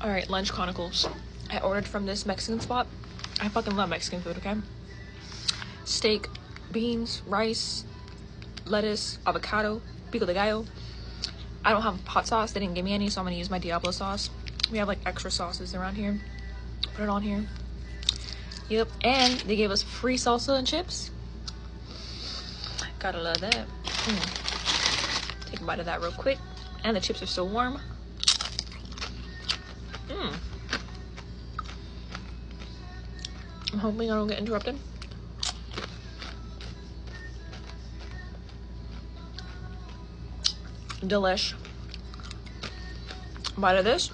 All right, lunch chronicles. I ordered from this Mexican spot. I fucking love Mexican food, okay? Steak, beans, rice, lettuce, avocado, pico de gallo. I don't have hot sauce. They didn't give me any, so I'm gonna use my Diablo sauce. We have like extra sauces around here. Put it on here. Yep, and they gave us free salsa and chips. Gotta love that. Take a bite of that real quick. And the chips are still warm. I'm hoping I don't get interrupted. Delish. Bite of this.